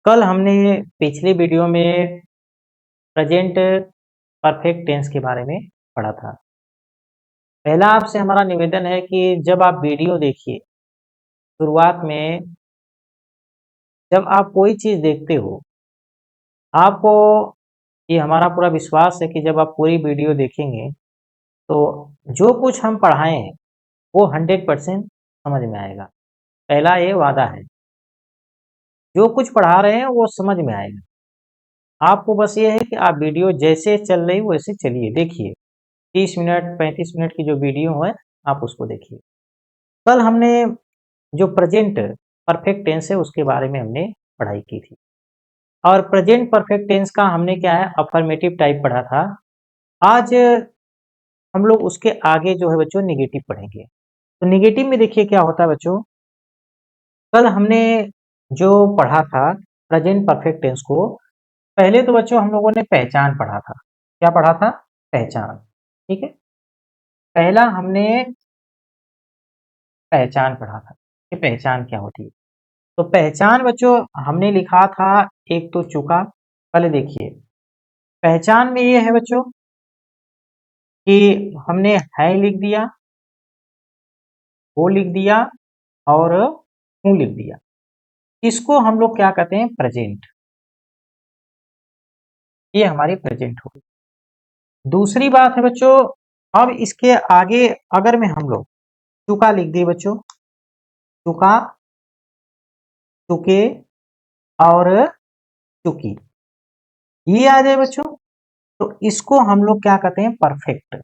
कल हमने पिछले वीडियो में प्रेजेंट परफेक्ट टेंस के बारे में पढ़ा था। पहला आपसे हमारा निवेदन है कि जब आप वीडियो देखिए, शुरुआत में जब आप कोई चीज़ देखते हो, आपको ये हमारा पूरा विश्वास है कि जब आप पूरी वीडियो देखेंगे तो जो कुछ हम पढ़ाएं हैं वो 100% समझ में आएगा। पहला ये वादा है, जो कुछ पढ़ा रहे हैं वो समझ में आएगा। आपको बस ये है कि आप वीडियो जैसे चल रही वैसे चलिए, देखिए 30 मिनट 35 मिनट की जो वीडियो है आप उसको देखिए। कल हमने जो प्रेजेंट परफेक्ट टेंस है उसके बारे में हमने पढ़ाई की थी और प्रेजेंट परफेक्ट टेंस का हमने क्या है अफर्मेटिव टाइप पढ़ा था। आज हम लोग उसके आगे जो है बच्चों निगेटिव पढ़ेंगे। तो निगेटिव में देखिए क्या होता है बच्चों। कल हमने जो पढ़ा था प्रेजेंट परफेक्ट टेंस को, पहले तो बच्चों हम लोगों ने पहचान पढ़ा था। क्या पढ़ा था? पहचान। ठीक है, पहला हमने पहचान पढ़ा था कि पहचान क्या होती है। तो पहचान बच्चों हमने लिखा था एक तो चुका। पहले देखिए पहचान में ये है बच्चों कि हमने है लिख दिया, वो लिख दिया और हूँ लिख दिया। इसको हम लोग क्या कहते हैं? प्रेजेंट। ये हमारी प्रेजेंट होगी। दूसरी बात है बच्चों, अब इसके आगे अगर में हम लोग चुका लिख दिए बच्चों, चुका, चुके और चुकी, ये आ जाए बच्चों, तो इसको हम लोग क्या कहते हैं? परफेक्ट।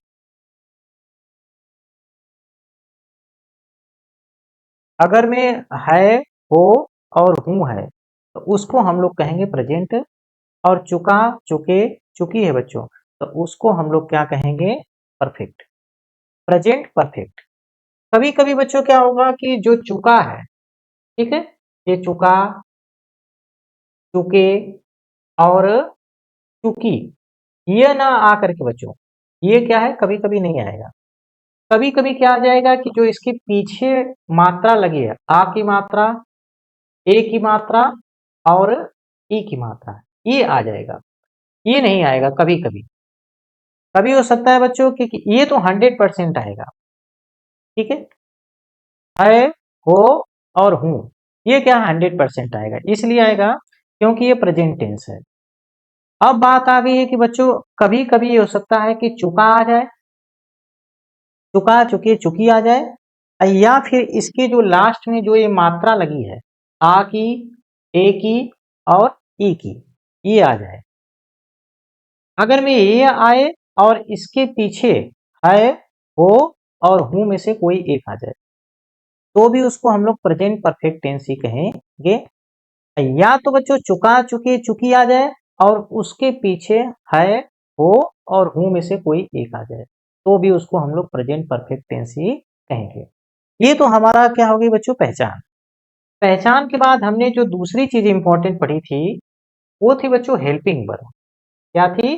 अगर में है, हो और हूँ है तो उसको हम लोग कहेंगे प्रेजेंट। और चुका, चुके, चुकी है बच्चों, तो उसको हम लोग क्या कहेंगे? परफेक्ट। Present perfect. कभी कभी बच्चों क्या होगा कि जो चुका है, ठीक है, ये चुका, चुके और चुकी, ये ना आकर के बच्चों ये क्या है कभी कभी नहीं आएगा। कभी कभी क्या आ जाएगा कि जो इसके पीछे मात्रा लगी है, आ की मात्रा, ए की मात्रा और ई की मात्रा, ये आ जाएगा। ये नहीं आएगा कभी कभी। कभी हो सकता है बच्चों कि ये तो 100% आएगा। ठीक है, हो और हूँ, ये क्या 100% आएगा। इसलिए आएगा क्योंकि ये प्रेजेंट टेंस है। अब बात आ गई है कि बच्चों कभी कभी ये हो सकता है कि चुका आ जाए, चुका, चुके, चुकी आ जाए, या फिर इसके जो लास्ट में जो ये मात्रा लगी है, आ की, ए की और ई की, ये आ जाए। अगर में ये आए और इसके पीछे है, हो और हूं में से कोई एक आ जाए तो भी उसको हम लोग प्रेजेंट परफेक्ट टेंस ही कहेंगे। या तो बच्चों चुका, चुके, चुकी आ जाए और उसके पीछे है, हो और हूं में से कोई एक आ जाए तो भी उसको हम लोग प्रेजेंट परफेक्ट टेंस ही कहेंगे। ये तो हमारा क्या होगी बच्चों? पहचान। पहचान के बाद हमने जो दूसरी चीज इंपॉर्टेंट पढ़ी थी वो थी बच्चों हेल्पिंग वर्ब। क्या थी?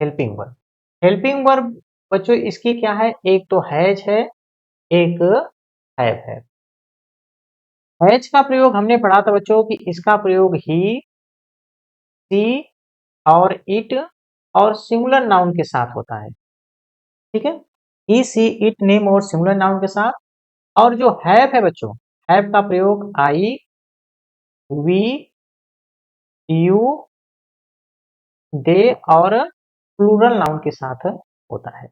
Helping verb. हेल्पिंग वर्ब बच्चों इसकी क्या है? एक तो हैज है, एक हैव है। हैज का प्रयोग हमने पढ़ा था बच्चों कि इसका प्रयोग ही, सी और इट और सिंगुलर नाउन के साथ होता है। ठीक है, ही, सी, इट, नेम और सिंगुलर नाउन के साथ। और जो हैव है बच्चों, हैव का प्रयोग आई, वी, यू, दे और प्लूरल नाउन के साथ होता है।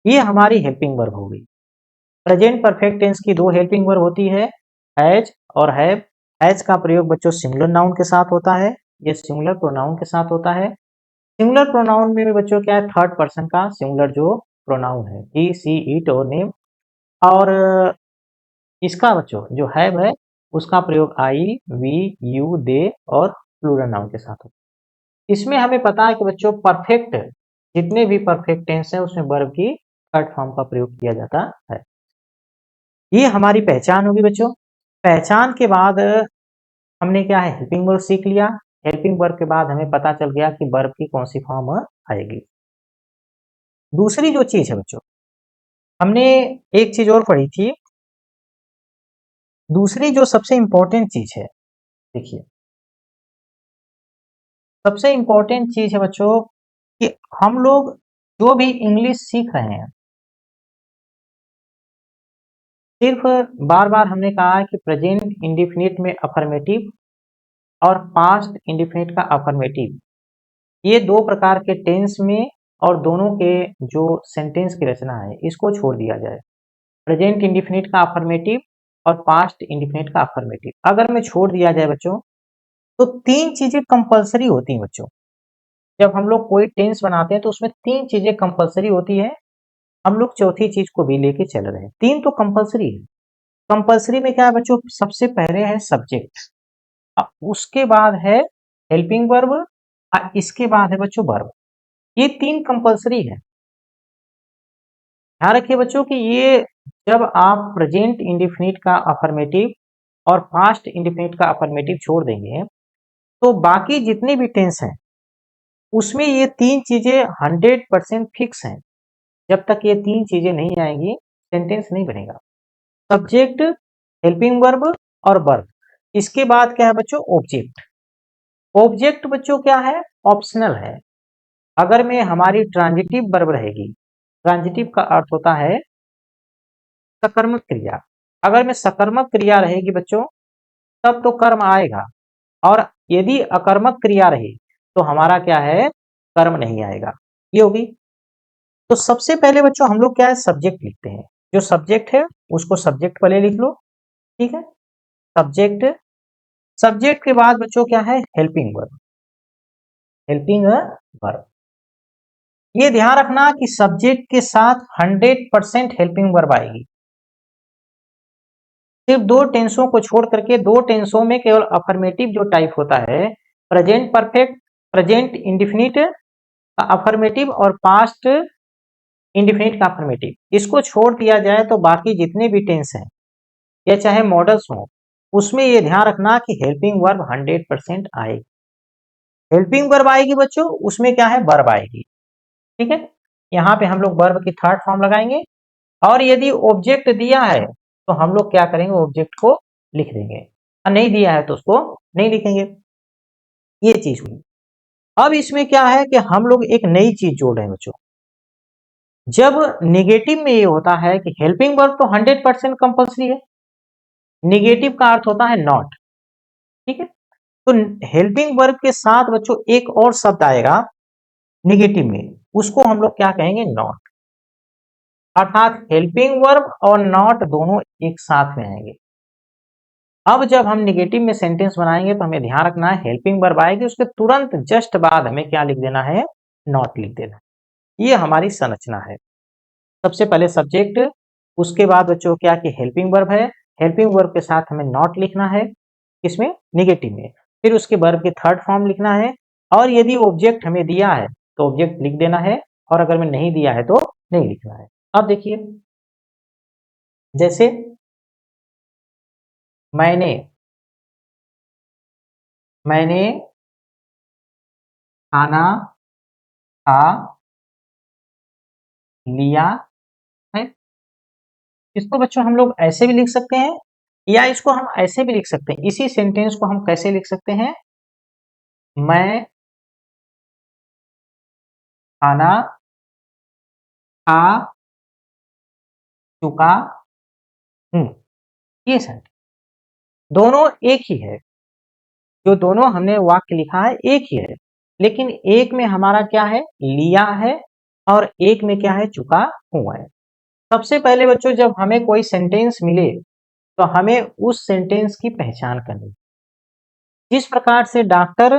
ये हमारी हेल्पिंग वर्ब हो गई। प्रेजेंट परफेक्ट टेंस की दो हेल्पिंग वर्ब होती है, हैज और हैव। हैज का प्रयोग बच्चों सिंगुलर नाउन के साथ होता है, ये सिंगुलर प्रोनाउन के साथ होता है। सिंगुलर प्रोनाउन में भी बच्चों क्या है? थर्ड पर्सन का सिंगुलर जो प्रोनाउन है, ही, सी, इट और नेम। और इसका बच्चों जो है उसका प्रयोग आई, वी, यू, दे और प्लूरल नाउन के साथ होता है। इसमें हमें पता है कि बच्चों परफेक्ट जितने भी परफेक्ट टेंस है उसमें वर्ब की थर्ड फॉर्म का प्रयोग किया जाता है। ये हमारी पहचान होगी बच्चों। पहचान के बाद हमने क्या है? हेल्पिंग वर्ब सीख लिया। हेल्पिंग वर्ब के बाद हमें पता चल गया कि वर्ब की कौन सी फॉर्म आएगी। दूसरी जो चीज है बच्चों, हमने एक चीज और पढ़ी थी। दूसरी जो सबसे इंपॉर्टेंट चीज है, देखिए सबसे इंपॉर्टेंट चीज है बच्चों कि हम लोग जो भी इंग्लिश सीख रहे हैं, सिर्फ बार बार हमने कहा है कि प्रेजेंट इंडिफिनिट में अफर्मेटिव और पास्ट इंडिफिनिट का अफर्मेटिव, ये दो प्रकार के टेंस में और दोनों के जो सेंटेंस की रचना है इसको छोड़ दिया जाए। प्रेजेंट इंडिफिनिट का अफर्मेटिव और पास्ट इंडिफिनिट का अफर्मेटिव अगर में छोड़ दिया जाए बच्चों, तो तीन चीजें कंपलसरी होती हैं बच्चों। जब हम लोग कोई टेंस बनाते हैं तो उसमें तीन चीजें कंपलसरी होती है, हम लोग चौथी चीज को भी लेके चल रहे हैं। तीन तो कंपलसरी है। कंपलसरी में क्या है बच्चों, सबसे पहले है सब्जेक्ट, उसके बाद है हेल्पिंग वर्ब, इसके बाद है बच्चों वर्ब। ये तीन कंपलसरी है। ध्यान रखिए बच्चों कि ये जब आप प्रेजेंट इंडिफिनिट का अफर्मेटिव और पास्ट इंडिफिनिट का अफर्मेटिव छोड़ देंगे तो बाकी जितने भी टेंस हैं उसमें ये तीन चीजें 100% फिक्स हैं। जब तक ये तीन चीजें नहीं आएंगी सेंटेंस नहीं बनेगा। सब्जेक्ट, हेल्पिंग वर्ब और वर्ब। इसके बाद क्या है बच्चों, ऑब्जेक्ट। ऑब्जेक्ट बच्चों क्या है, ऑप्शनल है। अगर में हमारी ट्रांजिटिव वर्ब रहेगी, ट्रांजिटिव का अर्थ होता है सकर्मक क्रिया, अगर में सकर्मक क्रिया रहेगी बच्चों तब तो कर्म आएगा, और यदि अकर्मक क्रिया रही तो हमारा क्या है, कर्म नहीं आएगा। ये होगी। तो सबसे पहले बच्चों हम लोग क्या है, सब्जेक्ट लिखते हैं। जो सब्जेक्ट है उसको सब्जेक्ट पहले लिख लो, ठीक है। सब्जेक्ट, सब्जेक्ट के बाद बच्चों क्या है, हेल्पिंग वर्ब। हेल्पिंग वर्ब, ये ध्यान रखना कि सब्जेक्ट के साथ 100% हेल्पिंग वर्ब आएगी। सिर्फ दो टेंसों को छोड़ करके, दो टेंसों में केवल अफर्मेटिव जो टाइप होता है, प्रेजेंट परफेक्ट, प्रेजेंट इंडिफिनिट का अफर्मेटिव और पास्ट इंडिफिनिट का अफर्मेटिव, इसको छोड़ दिया जाए तो बाकी जितने भी टेंस हैं या चाहे मॉडल्स हों उसमें ये ध्यान रखना कि हेल्पिंग वर्ब 100% आएगी। हेल्पिंग वर्ब आएगी बच्चों, उसमें क्या है, वर्ब आएगी, ठीक है। यहाँ पे हम लोग वर्ब की थर्ड फॉर्म लगाएंगे, और यदि ऑब्जेक्ट दिया है तो हम लोग क्या करेंगे, ऑब्जेक्ट को लिख देंगे, और नहीं दिया है तो उसको नहीं लिखेंगे। ये चीज हुई। अब इसमें क्या है कि हम लोग एक नई चीज जोड़ रहे हैं बच्चों। जब निगेटिव में ये होता है कि हेल्पिंग वर्ब तो 100% कंपल्सरी है, निगेटिव का अर्थ होता है नॉट, ठीक है। तो हेल्पिंग वर्ब के साथ बच्चों एक और शब्द आएगा निगेटिव में, उसको हम लोग क्या कहेंगे, नॉट। अर्थात हेल्पिंग वर्ब और नॉट दोनों एक साथ में आएंगे। अब जब हम निगेटिव में सेंटेंस बनाएंगे तो हमें ध्यान रखना है हेल्पिंग वर्ब आएगी, उसके तुरंत जस्ट बाद हमें क्या लिख देना है, नॉट लिख देना है। ये हमारी संरचना है। सबसे पहले सब्जेक्ट, उसके बाद बच्चों क्या कि हेल्पिंग वर्ब है, हेल्पिंग वर्ब के साथ हमें नॉट लिखना है, इसमें निगेटिव में, फिर उसके वर्ब की थर्ड फॉर्म लिखना है, और यदि ऑब्जेक्ट हमें दिया है तो ऑब्जेक्ट लिख देना है, और अगर मैं नहीं दिया है तो नहीं लिखना है। अब देखिए, जैसे मैंने मैंने खाना खा लिया है। इसको बच्चों हम लोग ऐसे भी लिख सकते हैं, या इसको हम ऐसे भी लिख सकते हैं। इसी सेंटेंस को हम कैसे लिख सकते हैं, मैं खाना खा चुका हूं। ये सेंटेंस दोनों एक ही है, जो दोनों हमने वाक्य लिखा है एक ही है, लेकिन एक में हमारा क्या है, लिया है, और एक में क्या है, चुका हुआ है। सबसे पहले बच्चों जब हमें कोई सेंटेंस मिले तो हमें उस सेंटेंस की पहचान करनी। जिस प्रकार से डॉक्टर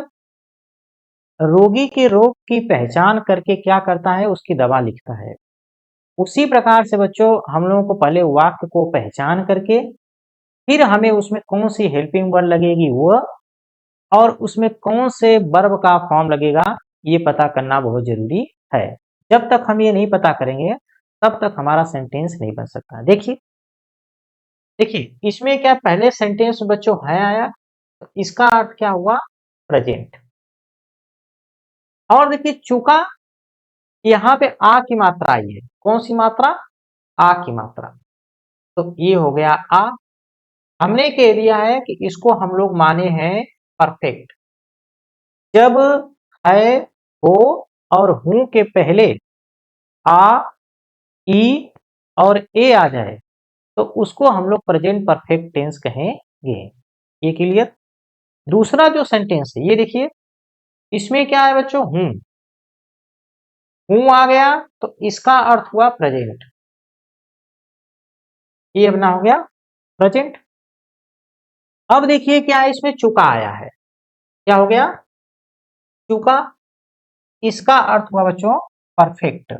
रोगी के रोग की पहचान करके क्या करता है, उसकी दवा लिखता है, उसी प्रकार से बच्चों हम लोगों को पहले वाक्य को पहचान करके फिर हमें उसमें कौन सी हेल्पिंग वर्ड लगेगी वो, और उसमें कौन से वर्ब का फॉर्म लगेगा, ये पता करना बहुत जरूरी है। जब तक हम ये नहीं पता करेंगे तब तक हमारा सेंटेंस नहीं बन सकता। देखिए देखिए इसमें क्या पहले सेंटेंस बच्चों है आया, तो इसका अर्थ क्या हुआ, प्रेजेंट। और देखिए चुका, यहाँ पे आ की मात्रा आई है, कौन सी मात्रा, आ की मात्रा, तो ये हो गया आ। हमने कह दिया है कि इसको हम लोग माने हैं परफेक्ट। जब है, हो और हूं के पहले आ, ई और ए आ जाए तो उसको हम लोग प्रेजेंट परफेक्ट टेंस कहेंगे। ये क्लियर। दूसरा जो सेंटेंस है ये देखिए, इसमें क्या है बच्चों, हूं आ गया तो इसका अर्थ हुआ प्रेजेंट, ये अपना हो गया प्रेजेंट। अब देखिए क्या है, इसमें चुका आया है, क्या हो गया, चुका, इसका अर्थ हुआ बच्चों परफेक्ट,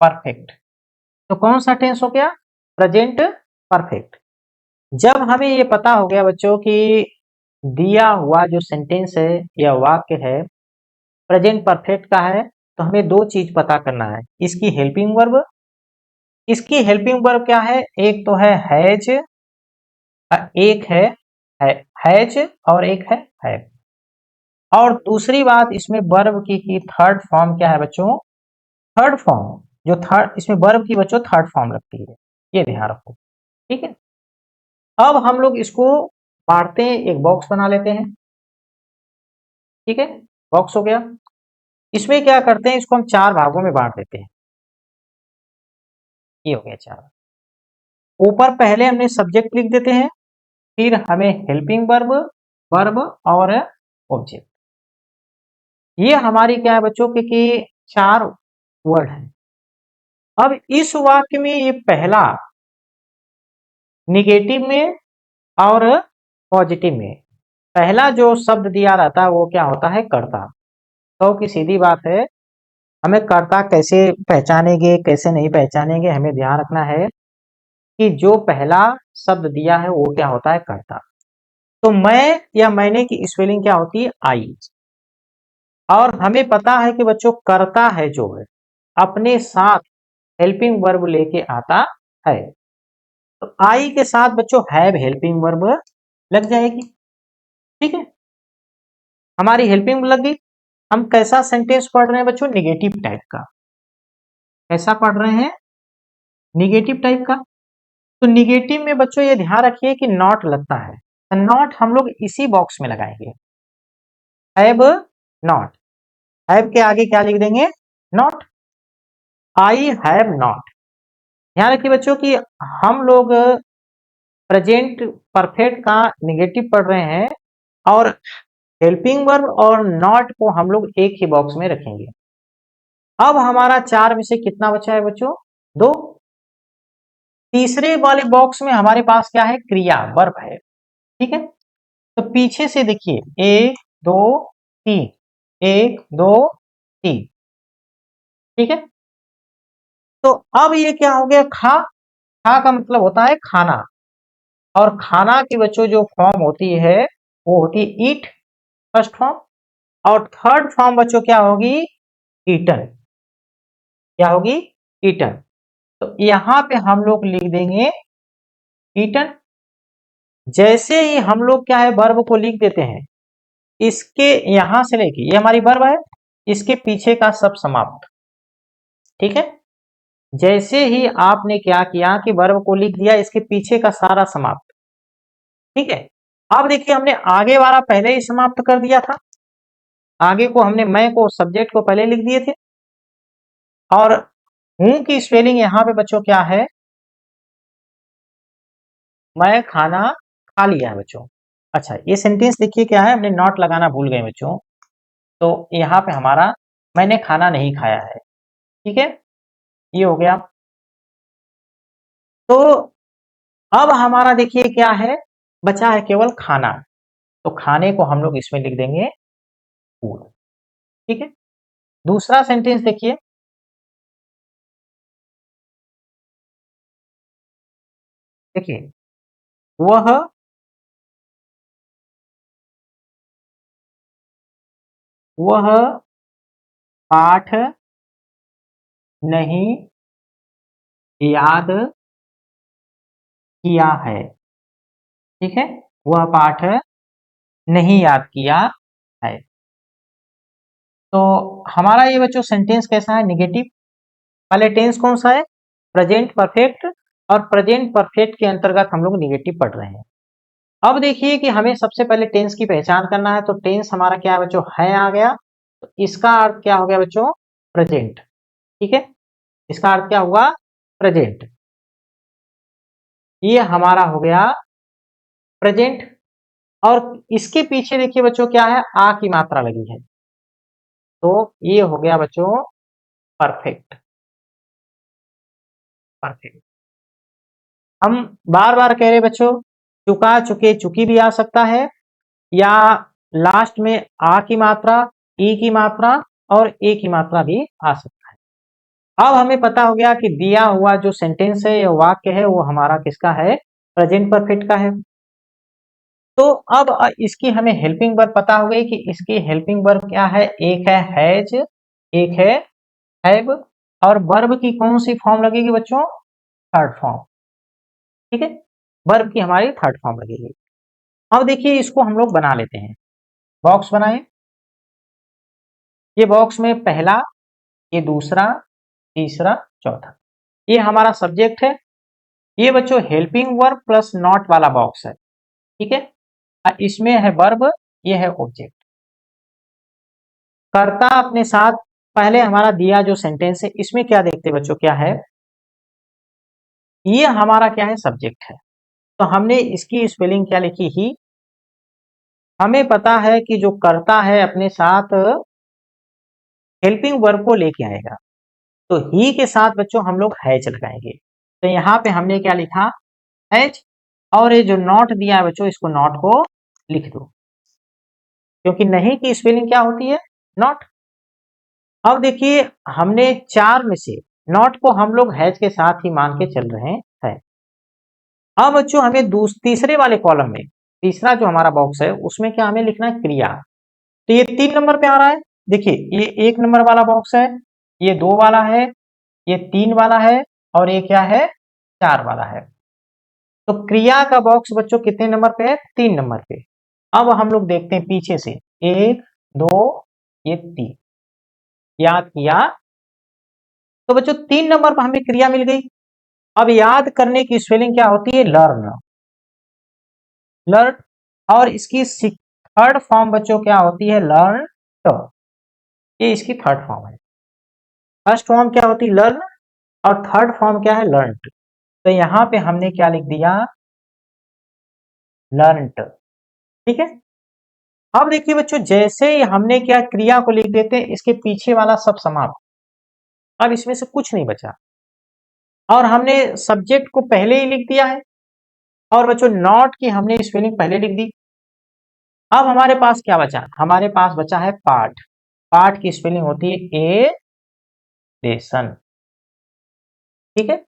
परफेक्ट। तो कौन सा टेंस हो गया, प्रेजेंट परफेक्ट। जब हमें ये पता हो गया बच्चों कि दिया हुआ जो सेंटेंस है या वाक्य है प्रेजेंट परफेक्ट का है, तो हमें दो चीज पता करना है, इसकी हेल्पिंग वर्ब, इसकी हेल्पिंग वर्ब क्या है, एक तो है हैज, एक है हैज और एक है हैव। और दूसरी बात इसमें वर्ब की थर्ड फॉर्म क्या है बच्चों, थर्ड फॉर्म, जो थर्ड इसमें वर्ब की बच्चों थर्ड फॉर्म लगती है, ये ध्यान रखो, ठीक है। अब हम लोग इसको बांटते हैं, एक बॉक्स बना लेते हैं, ठीक है, बॉक्स हो गया। इसमें क्या करते हैं, इसको हम चार भागों में बांट देते हैं, ये हो गया चार। ऊपर पहले हमने सब्जेक्ट लिख देते हैं, फिर हमें हेल्पिंग वर्ब, वर्ब और ऑब्जेक्ट, ये हमारी क्या है बच्चों के चार वर्ड है। अब इस वाक्य में ये पहला निगेटिव में और पॉजिटिव में पहला जो शब्द दिया रहता है वो क्या होता है, कर्ता। तो की सीधी बात है, हमें कर्ता कैसे पहचानेंगे कैसे नहीं पहचानेंगे, हमें ध्यान रखना है कि जो पहला शब्द दिया है वो क्या होता है, कर्ता। तो मैं या मैंने की स्पेलिंग क्या होती है, आई। और हमें पता है कि बच्चों कर्ता है जो है अपने साथ हेल्पिंग वर्ब लेके आता है, तो आई के साथ बच्चों हैव हेल्पिंग वर्ब लग जाएगी, ठीक है, हमारी हेल्पिंग लग गई। हम कैसा सेंटेंस पढ़ रहे हैं बच्चों, निगेटिव टाइप का, कैसा पढ़ रहे हैं, निगेटिव टाइप का। तो निगेटिव में बच्चों ये ध्यान रखिए कि नॉट लगता है, तो नॉट हम लोग इसी बॉक्स में लगाएंगे, हैव नॉट, हैव के आगे क्या लिख देंगे, नॉट, आई हैव नॉट। ध्यान रखिए बच्चों कि हम लोग प्रेजेंट परफेक्ट का निगेटिव पढ़ रहे हैं और हेल्पिंग वर्ब और नॉट को हम लोग एक ही बॉक्स में रखेंगे। अब हमारा चार में से कितना बचा है बच्चों, दो। तीसरे वाले बॉक्स में हमारे पास क्या है, क्रिया, वर्ब है, ठीक है। तो पीछे से देखिए, एक दो तीन, एक दो तीन, ठीक है। तो अब ये क्या हो गया, खा, खा का मतलब होता है खाना, और खाना की बच्चों जो फॉर्म होती है वो होती है ईट, फर्स्ट फॉर्म, और थर्ड फॉर्म बच्चों क्या होगी, ईटन, क्या होगी, ईटन। तो यहां पे हम लोग लिख देंगे ईटन। जैसे ही हम लोग क्या है वर्ब को लिख देते हैं, इसके यहां से लेके ये हमारी वर्ब है, इसके पीछे का सब समाप्त, ठीक है। जैसे ही आपने क्या किया कि वर्ब को लिख दिया, इसके पीछे का सारा समाप्त, ठीक है। अब देखिए हमने आगे वाला पहले ही समाप्त कर दिया था, आगे को हमने मैं को सब्जेक्ट को पहले लिख दिए थे, और हूं की स्पेलिंग यहां पे बच्चों क्या है, मैं खाना खा लिया है बच्चों। अच्छा ये सेंटेंस देखिए क्या है, हमने नॉट लगाना भूल गए बच्चों, तो यहाँ पे हमारा मैंने खाना नहीं खाया है, ठीक है, ये हो गया। तो अब हमारा देखिए क्या है, बचा है केवल खाना, तो खाने को हम लोग इसमें लिख देंगे फूड, ठीक है। दूसरा सेंटेंस देखिए, देखिए वह वह पाठ नहीं याद किया है, ठीक है, वह पाठ नहीं याद किया है। तो हमारा ये बच्चों सेंटेंस कैसा है, निगेटिव। पहले टेंस कौन सा है, प्रेजेंट परफेक्ट, और प्रेजेंट परफेक्ट के अंतर्गत हम लोग निगेटिव पढ़ रहे हैं। अब देखिए कि हमें सबसे पहले टेंस की पहचान करना है, तो टेंस हमारा क्या है बच्चों, है आ गया, तो इसका अर्थ क्या हो गया बच्चों, प्रेजेंट। ठीक है, इसका अर्थ क्या हुआ, प्रेजेंट। ये हमारा हो गया प्रेजेंट। और इसके पीछे देखिए बच्चों क्या है, आ की मात्रा लगी है, तो ये हो गया बच्चों परफेक्ट। परफेक्ट हम बार बार कह रहे बच्चों, चुका, चुके, चुकी भी आ सकता है, या लास्ट में आ की मात्रा, ई की मात्रा और ए की मात्रा भी आ सकता है। अब हमें पता हो गया कि दिया हुआ जो सेंटेंस है या वाक्य है वो हमारा किसका है, प्रेजेंट परफेक्ट का है। तो अब इसकी हमें हेल्पिंग वर्ब पता हो गई कि इसकी हेल्पिंग वर्ब क्या है, एक है हैज, एक है हैव, और वर्ब की कौन सी फॉर्म लगेगी बच्चों, थर्ड फॉर्म। ठीक है, वर्ब की हमारी थर्ड फॉर्म लगेगी। अब देखिए इसको हम लोग बना लेते हैं, बॉक्स बनाए। ये बॉक्स में पहला, ये दूसरा, तीसरा, चौथा, ये हमारा सब्जेक्ट है। ये बच्चों हेल्पिंग वर्ब प्लस नॉट वाला बॉक्स है। ठीक है, इसमें है वर्ब, ये है ऑब्जेक्ट। कर्ता अपने साथ, पहले हमारा दिया जो सेंटेंस है इसमें क्या देखते बच्चों, क्या है, ये हमारा क्या है, सब्जेक्ट है। तो हमने इसकी स्पेलिंग क्या लिखी, ही। हमें पता है कि जो कर्ता है अपने साथ हेल्पिंग वर्ब को लेके आएगा, तो ही के साथ बच्चों हम लोग हैज लगाएंगे। तो यहाँ पे हमने क्या लिखा, हैज। और ये जो नॉट दिया है बच्चों, इसको नॉट को लिख दो, क्योंकि नहीं की स्पेलिंग क्या होती है, नॉट। अब देखिए हमने चार में से नॉट को हम लोग हैज के साथ ही मान के चल रहे हैं। अब बच्चों हमें तीसरे वाले कॉलम में, तीसरा जो हमारा बॉक्स है उसमें क्या हमें लिखना है, क्रिया। तो ये 3 नंबर पे आ रहा है। देखिए ये 1 नंबर वाला बॉक्स है, ये 2 वाला है, ये 3 वाला है, और ये क्या है, 4 वाला है। तो क्रिया का बॉक्स बच्चों कितने नंबर पे है, 3 नंबर पे। अब हम लोग देखते हैं पीछे से, 1 2, ये 3, याद किया। तो बच्चों 3 नंबर पर हमें क्रिया मिल गई। अब याद करने की स्पेलिंग क्या होती है, लर्न। लर्न, और इसकी थर्ड फॉर्म बच्चों क्या होती है, लर्न। ये इसकी थर्ड फॉर्म है। फर्स्ट फॉर्म क्या होती है, लर्न, और थर्ड फॉर्म क्या है, लर्न। तो यहां पे हमने क्या लिख दिया, लर्नट। ठीक है, अब देखिए बच्चों जैसे ही हमने क्या क्रिया को लिख देते हैं, इसके पीछे वाला सब समाप्त। अब इसमें से कुछ नहीं बचा, और हमने सब्जेक्ट को पहले ही लिख दिया है, और बच्चों नॉट की हमने स्पेलिंग पहले लिख दी। अब हमारे पास क्या बचा, हमारे पास बचा है पार्ट। पार्ट की स्पेलिंग होती है ए लेसन। ठीक है,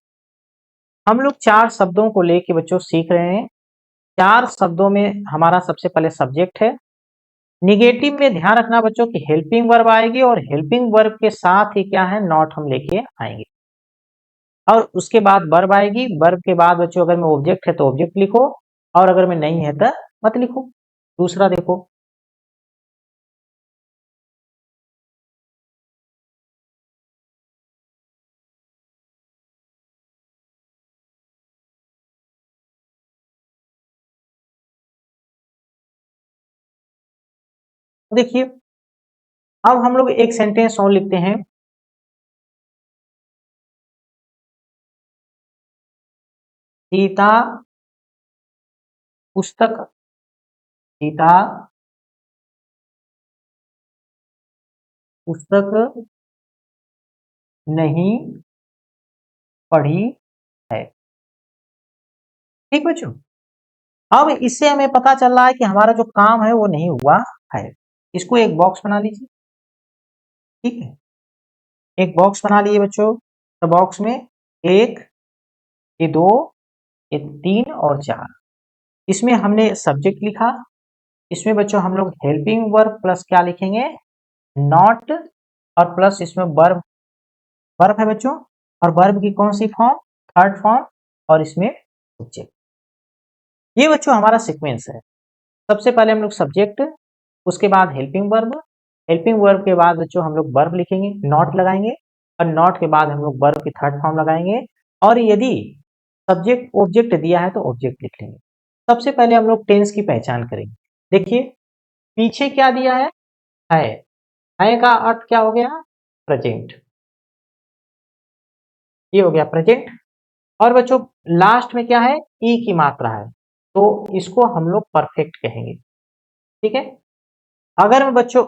हम लोग 4 शब्दों को लेके बच्चों सीख रहे हैं। 4 शब्दों में हमारा सबसे पहले सब्जेक्ट है। निगेटिव में ध्यान रखना बच्चों की हेल्पिंग वर्ब आएगी, और हेल्पिंग वर्ब के साथ ही क्या है, नॉट हम लेके आएंगे। और उसके बाद वर्ब आएगी, वर्ब के बाद बच्चों अगर में ऑब्जेक्ट है तो ऑब्जेक्ट लिखो, और अगर में नहीं है तो मत लिखो। दूसरा देखो, देखिए अब हम लोग एक सेंटेंस और लिखते हैं। सीता पुस्तक, सीता पुस्तक नहीं पढ़ी है। ठीक बच्चों, अब इससे हमें पता चल रहा है कि हमारा जो काम है वो नहीं हुआ है। इसको एक बॉक्स बना लीजिए। ठीक है, एक बॉक्स बना लिए बच्चों। तो बॉक्स में 1, ये 2, ये 3 और 4, इसमें हमने सब्जेक्ट लिखा। इसमें बच्चों हम लोग हेल्पिंग वर्ब प्लस क्या लिखेंगे, नॉट, और प्लस इसमें वर्ब, वर्ब है बच्चों, और वर्ब की कौन सी फॉर्म, थर्ड फॉर्म, और इसमें सब्जेक्ट। ये बच्चों हमारा सीक्वेंस है। सबसे पहले हम लोग सब्जेक्ट, उसके बाद हेल्पिंग वर्ब, हेल्पिंग वर्ब के बाद बच्चों हम लोग वर्ब लिखेंगे, नॉट लगाएंगे, और नॉट के बाद हम लोग वर्ब की थर्ड फॉर्म लगाएंगे, और यदि सब्जेक्ट ऑब्जेक्ट दिया है तो ऑब्जेक्ट लिख लेंगे। सबसे पहले हम लोग टेंस की पहचान करेंगे। देखिए पीछे क्या दिया है का अर्थ क्या हो गया, प्रेजेंट, ये हो गया प्रेजेंट। और बच्चों लास्ट में क्या है, ई की मात्रा है, तो इसको हम लोग परफेक्ट कहेंगे। ठीक है, अगर मैं बच्चों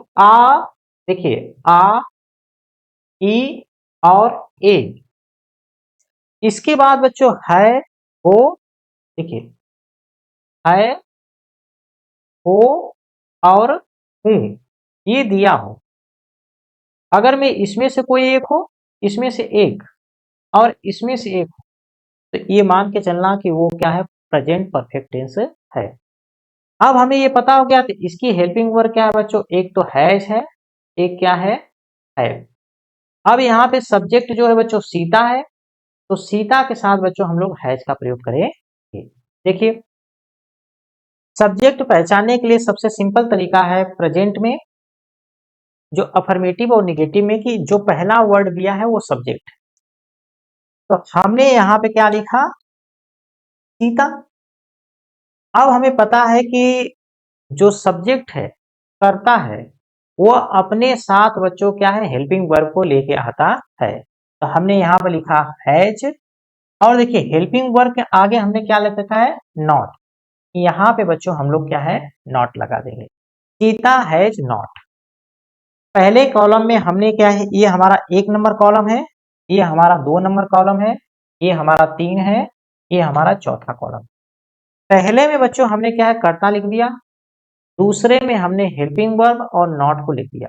देखिए आ, ई और ए, इसके बाद बच्चों है, हो, देखिए है, हो और हूं, ये दिया हो, अगर मैं इसमें से कोई एक हो, इसमें से एक और इसमें से एक हो, तो ये मान के चलना कि वो क्या है, प्रेजेंट परफेक्ट टेंस है। अब हमें ये पता हो गया, तो इसकी हेल्पिंग वर्ब क्या है बच्चों, एक तो हैज है, एक क्या है अब यहाँ पे सब्जेक्ट जो है बच्चों सीता है, तो सीता के साथ बच्चों हम लोग हैज का प्रयोग करेंगे। देखिए सब्जेक्ट पहचानने के लिए सबसे सिंपल तरीका है प्रेजेंट में जो अफर्मेटिव और निगेटिव में कि जो पहला वर्ड दिया है वो सब्जेक्ट, तो हमने यहाँ पे क्या लिखा, सीता। अब हमें पता है कि जो सब्जेक्ट है, करता है, वो अपने साथ बच्चों क्या है, हेल्पिंग वर्ब को लेके आता है, तो हमने यहाँ पर लिखा हैज। और देखिए हेल्पिंग वर्ब के आगे हमने क्या लिख रखा है, नॉट, यहाँ पे बच्चों हम लोग क्या है, नॉट लगा देंगे, सीता हैज नॉट। पहले कॉलम में हमने क्या है, ये हमारा 1 नंबर कॉलम है, ये हमारा 2 नंबर कॉलम है, ये हमारा 3 है, ये हमारा चौथा कॉलम। पहले में बच्चों हमने क्या है, कर्ता लिख दिया, दूसरे में हमने हेल्पिंग वर्ब और नॉट को लिख दिया।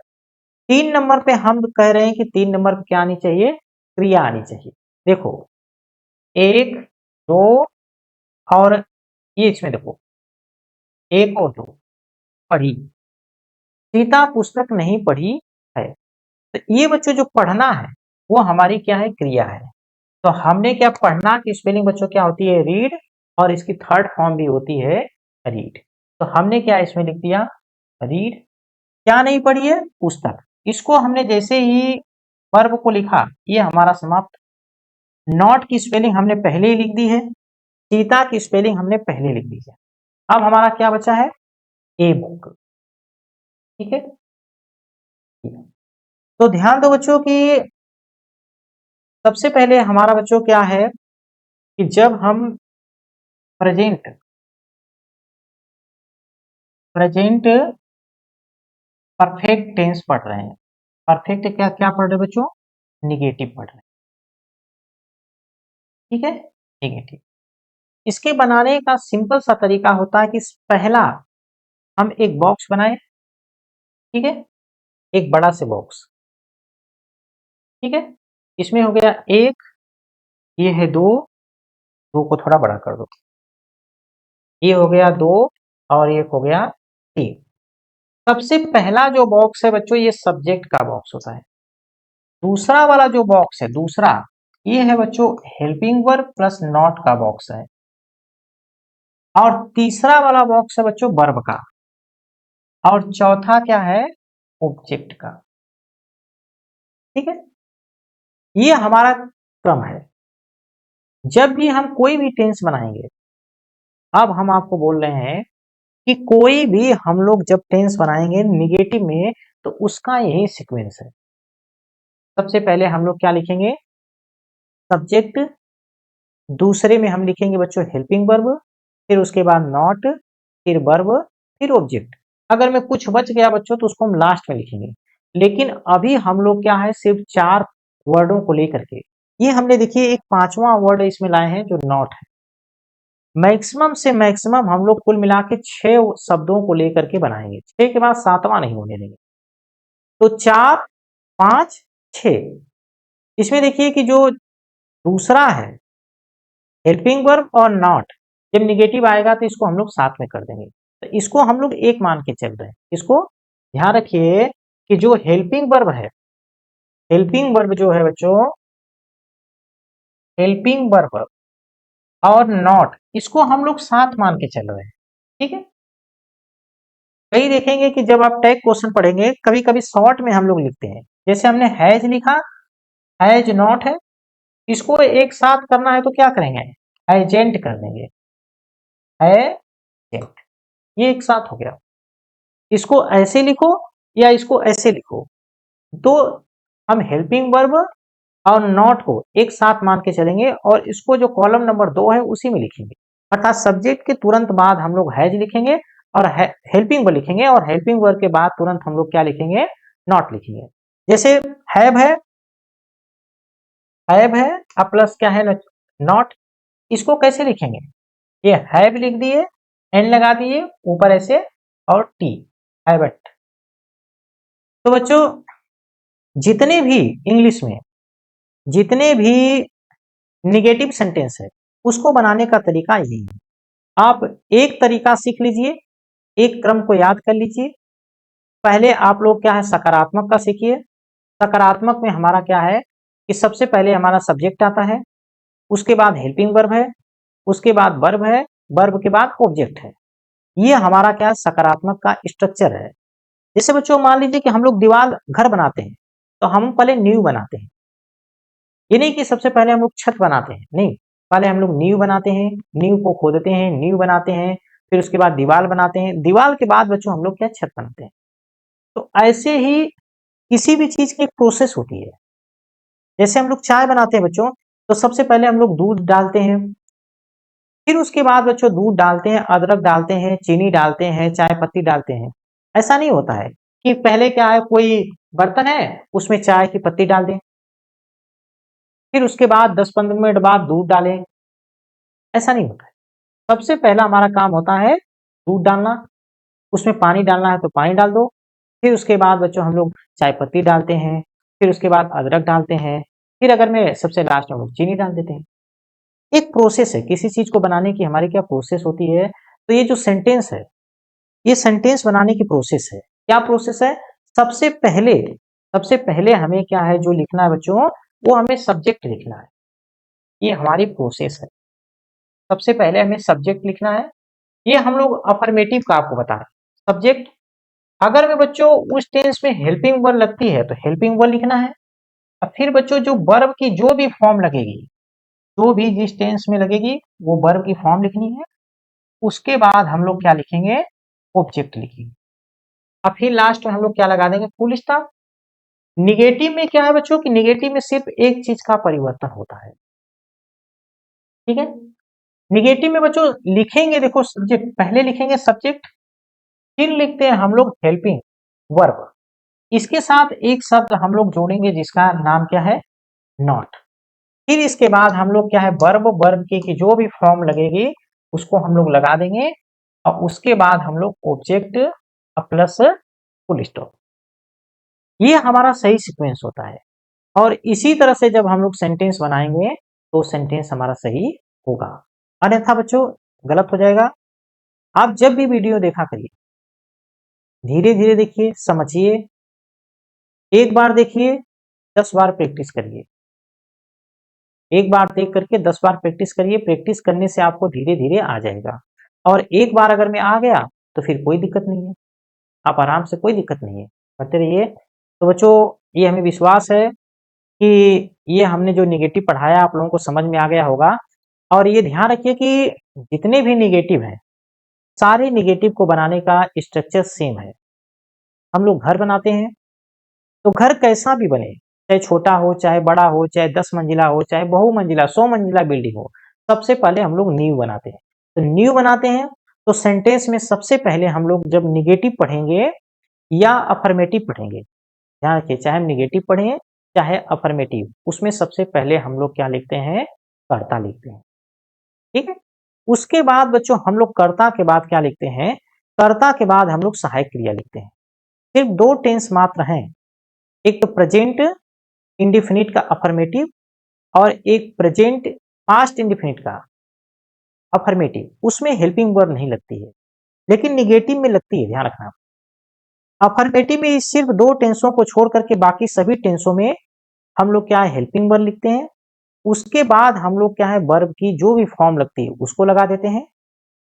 3 नंबर पे हम कह रहे हैं कि 3 नंबर पे क्या आनी चाहिए, क्रिया आनी चाहिए। देखो 1, 2 और ये इसमें देखो 1 और 2 पढ़ी, सीता पुस्तक नहीं पढ़ी है, तो ये बच्चों जो पढ़ना है वो हमारी क्या है, क्रिया है। तो हमने क्या, पढ़ना की स्पेलिंग बच्चों क्या होती है, रीड, और इसकी थर्ड फॉर्म भी होती है रीड। तो हमने क्या इसमें लिख दिया, रीड। क्या नहीं पढ़ी है, पुस्तक। इसको हमने जैसे ही वर्ब को लिखा, ये हमारा समाप्त। नॉट की स्पेलिंग हमने पहले ही लिख दी है, सीता की स्पेलिंग हमने पहले लिख दी है। अब हमारा क्या बचा है, ए बुक। ठीक है, तो ध्यान दो बच्चों कि सबसे पहले हमारा बच्चों क्या है कि जब हम प्रेजेंट परफेक्ट टेंस पढ़ रहे हैं, परफेक्ट क्या क्या पढ़ रहे हैं बच्चों, निगेटिव पढ़ रहे हैं। ठीक है, निगेटिव। इसके बनाने का सिंपल सा तरीका होता है कि पहला हम एक बॉक्स बनाए, ठीक है, एक बड़ा से बॉक्स, ठीक है, इसमें हो गया 1, ये है 2, 2 को थोड़ा बड़ा कर दो, ये हो गया 2 और ये हो गया 3। सबसे पहला जो बॉक्स है बच्चों, ये सब्जेक्ट का बॉक्स होता है। दूसरा वाला जो बॉक्स है, दूसरा ये है बच्चों हेल्पिंग वर्ब प्लस नॉट का बॉक्स है, और तीसरा वाला बॉक्स है बच्चों वर्ब का, और चौथा क्या है, ऑब्जेक्ट का। ठीक है, ये हमारा क्रम है। जब भी हम कोई भी टेंस बनाएंगे, अब हम आपको बोल रहे हैं कि कोई भी हम लोग जब टेंस बनाएंगे निगेटिव में, तो उसका यही सीक्वेंस है। सबसे पहले हम लोग क्या लिखेंगे, सब्जेक्ट, दूसरे में हम लिखेंगे बच्चों हेल्पिंग वर्ब, फिर उसके बाद नॉट, फिर वर्ब, फिर ऑब्जेक्ट। अगर में कुछ बच गया बच्चों तो उसको हम लास्ट में लिखेंगे, लेकिन अभी हम लोग क्या है, सिर्फ 4 वर्डों को लेकर के, ये हमने देखिए एक 5वां वर्ड इसमें लाए हैं जो नॉट है। मैक्सिमम से मैक्सिमम हम लोग कुल मिला के 6 शब्दों को लेकर के बनाएंगे, 6 के बाद 7वां नहीं होने देंगे। तो 4, 5, 6, इसमें देखिए कि जो दूसरा है हेल्पिंग वर्ब और नॉट, जब निगेटिव आएगा तो इसको हम लोग साथ में कर देंगे, तो इसको हम लोग एक मान के चल रहे हैं। इसको ध्यान रखिए कि जो हेल्पिंग वर्ब है, हेल्पिंग वर्ब जो है बच्चों, हेल्पिंग वर्ब और नॉट, इसको हम लोग साथ मान के चल रहे हैं। ठीक है, कई देखेंगे कि जब आप टैग क्वेश्चन पढ़ेंगे, कभी कभी शॉर्ट में हम लोग लिखते हैं, जैसे हमने हैज लिखा, हैज नॉट है, इसको एक साथ करना है तो क्या करेंगे, एजेंट कर देंगे, है ऑब्जेक्ट, ये एक साथ हो गया। इसको ऐसे लिखो या इसको ऐसे लिखो, तो हम हेल्पिंग वर्ब और नॉट को एक साथ मान के चलेंगे और इसको जो कॉलम नंबर 2 है उसी में लिखेंगे, अर्थात सब्जेक्ट के तुरंत बाद हम लोग हैज लिखेंगे और हेल्पिंग वर्ब लिखेंगे, और हेल्पिंग वर्ब के बाद तुरंत हम लोग क्या लिखेंगे, नॉट लिखेंगे। जैसे हैव है और प्लस क्या है, नॉट। इसको कैसे लिखेंगे, ये हैव लिख दिए, एन लगा दिए ऊपर ऐसे और टी, हैवट। तो बच्चों जितने भी इंग्लिश में जितने भी निगेटिव सेंटेंस है उसको बनाने का तरीका यही है। आप एक तरीका सीख लीजिए, एक क्रम को याद कर लीजिए। पहले आप लोग क्या है, सकारात्मक का सीखिए। सकारात्मक में हमारा क्या है कि सबसे पहले हमारा सब्जेक्ट आता है, उसके बाद हेल्पिंग वर्ब है, उसके बाद वर्ब है, वर्ब के बाद ऑब्जेक्ट है। ये हमारा क्या है, सकारात्मक का स्ट्रक्चर है। जैसे बच्चों मान लीजिए कि हम लोग दीवार घर बनाते हैं, तो हम पहले नींव बनाते हैं। ये नहीं कि सबसे पहले हम लोग छत बनाते हैं, नहीं, पहले हम लोग नींव बनाते हैं, नींव को खोदते हैं, नींव बनाते हैं, फिर उसके बाद दीवार बनाते हैं, दीवार के बाद बच्चों हम लोग क्या छत बनाते हैं। तो ऐसे ही किसी भी चीज की एक प्रोसेस होती है। जैसे हम लोग चाय बनाते हैं बच्चों, तो सबसे पहले हम लोग दूध डालते हैं, फिर उसके बाद बच्चों दूध डालते हैं, अदरक डालते हैं, चीनी डालते हैं, चाय पत्ती डालते हैं। ऐसा नहीं होता है कि पहले क्या है, कोई बर्तन है उसमें चाय की पत्ती डाल दें, फिर उसके बाद 10-15 मिनट बाद दूध डालें। ऐसा नहीं होता है। सबसे पहला हमारा काम होता है दूध डालना, उसमें पानी डालना है तो पानी डाल दो, फिर उसके बाद बच्चों हम लोग चाय पत्ती डालते हैं, फिर उसके बाद अदरक डालते हैं, फिर अगर मैं सबसे लास्ट में हम लोग चीनी डाल देते हैं। एक प्रोसेस है, किसी चीज को बनाने की हमारी क्या प्रोसेस होती है। तो ये जो सेंटेंस है, ये सेंटेंस बनाने की प्रोसेस है। क्या प्रोसेस है, सबसे पहले हमें क्या है जो लिखना है बच्चों, वो हमें सब्जेक्ट लिखना है। ये हमारी प्रोसेस है। सबसे पहले हमें सब्जेक्ट लिखना है। ये हम लोग अफर्मेटिव का आपको बता रहे हैं। सब्जेक्ट अगर में बच्चों उस टेंस में हेल्पिंग वर्ब लगती है तो हेल्पिंग वर्ब लिखना है, और फिर बच्चों जो वर्ब की जो भी फॉर्म लगेगी, जो भी जिस टेंस में लगेगी वो वर्ब की फॉर्म लिखनी है। उसके बाद हम लोग क्या लिखेंगे, ऑब्जेक्ट लिखेंगे, और फिर लास्ट में हम लोग क्या लगा देंगे, फुल स्टॉप। निगेटिव में क्या है बच्चों कि निगेटिव में सिर्फ एक चीज का परिवर्तन होता है, ठीक है। निगेटिव में बच्चों लिखेंगे, देखो सब्जेक्ट पहले लिखेंगे, सब्जेक्ट फिर लिखते हैं हम लोग हेल्पिंग वर्ब, इसके साथ एक शब्द हम लोग जोड़ेंगे जिसका नाम क्या है, नॉट। फिर इसके बाद हम लोग क्या है, वर्ब की जो भी फॉर्म लगेगी उसको हम लोग लगा देंगे, और उसके बाद हम लोग ऑब्जेक्ट प्लस फुल स्टॉप। ये हमारा सही सीक्वेंस होता है, और इसी तरह से जब हम लोग सेंटेंस बनाएंगे तो सेंटेंस हमारा सही होगा, अन्यथा बच्चों गलत हो जाएगा। आप जब भी वीडियो देखा करिए, धीरे धीरे देखिए, समझिए, एक बार देखिए 10 बार प्रैक्टिस करिए, एक बार देख करके 10 बार प्रैक्टिस करिए। प्रैक्टिस करने से आपको धीरे धीरे आ जाएगा, और एक बार अगर मैं आ गया तो फिर कोई दिक्कत नहीं है, आप आराम से, कोई दिक्कत नहीं है, करते रहिए। तो बच्चों ये हमें विश्वास है कि ये हमने जो निगेटिव पढ़ाया आप लोगों को समझ में आ गया होगा। और ये ध्यान रखिए कि जितने भी निगेटिव हैं, सारे निगेटिव को बनाने का स्ट्रक्चर सेम है। हम लोग घर बनाते हैं, तो घर कैसा भी बने, चाहे छोटा हो, चाहे बड़ा हो, चाहे 10 मंजिला हो, चाहे बहुमंजिला 100 मंजिला बिल्डिंग हो, सबसे पहले हम लोग नींव बनाते हैं। तो नींव बनाते हैं तो सेंटेंस में सबसे पहले हम लोग जब निगेटिव पढ़ेंगे या अफर्मेटिव पढ़ेंगे, ध्यान रखिए, चाहे हम निगेटिव पढ़ें चाहे अफर्मेटिव, उसमें सबसे पहले हम लोग क्या लिखते हैं, कर्ता लिखते हैं, ठीक है। उसके बाद बच्चों हम लोग कर्ता के बाद क्या लिखते हैं, कर्ता के बाद हम लोग सहायक क्रिया लिखते हैं। सिर्फ 2 टेंस मात्र हैं, एक तो प्रेजेंट इंडिफिनिट का अफर्मेटिव, और एक प्रेजेंट पास्ट इंडिफिनिट का अफर्मेटिव। उसमें हेल्पिंग वर्ब नहीं लगती है, लेकिन निगेटिव में लगती है, ध्यान रखना। अफर्मेटिव में सिर्फ 2 टेंसों को छोड़ करके बाकी सभी टेंसों में हम लोग क्या है, हेल्पिंग वर्ब लिखते हैं। उसके बाद हम लोग क्या है, वर्ब की जो भी फॉर्म लगती है उसको लगा देते हैं,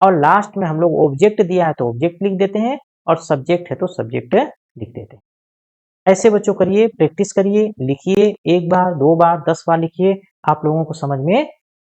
और लास्ट में हम लोग ऑब्जेक्ट दिया है तो ऑब्जेक्ट लिख देते हैं, और सब्जेक्ट है तो सब्जेक्ट लिख देते हैं। ऐसे बच्चों करिए, प्रैक्टिस करिए, लिखिए, 1 बार 2 बार 10 बार लिखिए, आप लोगों को समझ में